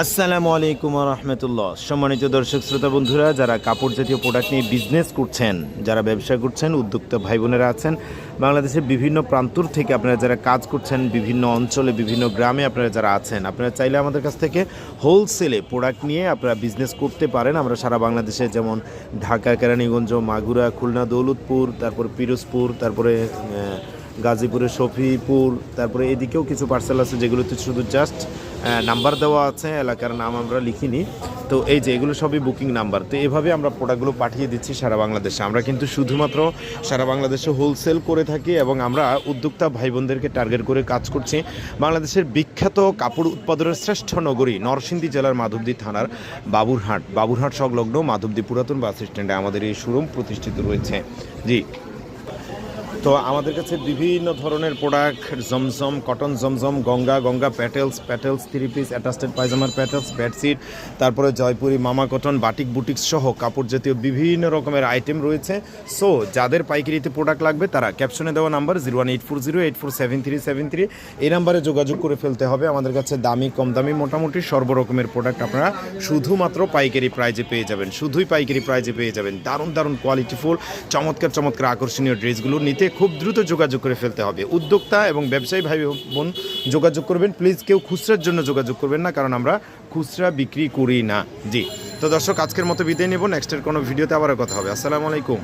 আসসালামু আলাইকুম রহমতুল্লাহ। সম্মানিত দর্শক শ্রোতা বন্ধুরা, যারা কাপড় জাতীয় প্রোডাক্ট নিয়ে বিজনেস করছেন, যারা ব্যবসা করছেন, উদ্যোক্তা ভাই বোনেরা আছেন, বাংলাদেশের বিভিন্ন প্রান্তর থেকে আপনারা যারা কাজ করছেন, বিভিন্ন অঞ্চলে বিভিন্ন গ্রামে আপনারা যারা আছেন, আপনারা চাইলে আমাদের কাছ থেকে হোলসেলে প্রোডাক্ট নিয়ে আপনারা বিজনেস করতে পারেন। আমরা সারা বাংলাদেশে যেমন ঢাকা, কেরানীগঞ্জ, মাগুরা, খুলনা, দৌলতপুর, তারপর পিরোজপুর, তারপরে গাজীপুরের শফিপুর, তারপরে এদিকেও কিছু পার্সেল আছে যেগুলোতে শুধু জাস্ট নাম্বার দেওয়া আছে, এলাকার নাম আমরা লিখিনি। তো এই যে এগুলো সবই বুকিং নাম্বার। তো এভাবে আমরা প্রোডাক্টগুলো পাঠিয়ে দিচ্ছি সারা বাংলাদেশে। আমরা কিন্তু শুধুমাত্র সারা বাংলাদেশে হোলসেল করে থাকি এবং আমরা উদ্যোক্তা ভাই বোনদেরকে টার্গেট করে কাজ করছি। বাংলাদেশের বিখ্যাত কাপড় উৎপাদনের শ্রেষ্ঠ নগরী নরসিংদী জেলার মাধবদী থানার বাবুরহাট সংলগ্ন মাধবদী পুরাতন বাস স্ট্যান্ডে আমাদের এই শোরুম প্রতিষ্ঠিত রয়েছে। জি, তো আমাদের কাছে বিভিন্ন ধরনের প্রোডাক্ট, জমজম, কটন জমজম, গঙ্গা প্যাটেলস, থ্রি পিস, অ্যাটাস্টেড পায়জামার প্যাটেলস, বেডশিট, তারপরে জয়পুরি, মামা কটন, বাটিক বুটিক্স সহ কাপড় জাতীয় বিভিন্ন রকমের আইটেম রয়েছে। সো যাদের পাইকারিতে প্রোডাক্ট লাগবে তারা ক্যাপশনে দেওয়া নাম্বার 01840847373 এই নাম্বারে যোগাযোগ করে ফেলতে হবে। আমাদের কাছে দামি কম দামি মোটামুটি সর্বরকমের প্রোডাক্ট আপনারা শুধুমাত্র পাইকারি প্রাইজে পেয়ে যাবেন। শুধুই পাইকারি প্রাইজে পেয়ে যাবেন। দারুণ কোয়ালিটিফুল চমৎকার আকর্ষণীয় ড্রেসগুলো নিতে খুব দ্রুত যোগাযোগ করে ফেলতে হবে। উদ্যোক্তা এবং ব্যবসায়ী ভাই বোন যোগাযোগ করবেন। প্লিজ কেউ খুচরার জন্য যোগাযোগ করবেন না, কারণ আমরা খুচরা বিক্রি করি না। জি, তো দর্শক, আজকের মতো বিদায় নেব। নেক্সটের কোনো ভিডিওতে আবারও কথা হবে। আসসালামু আলাইকুম।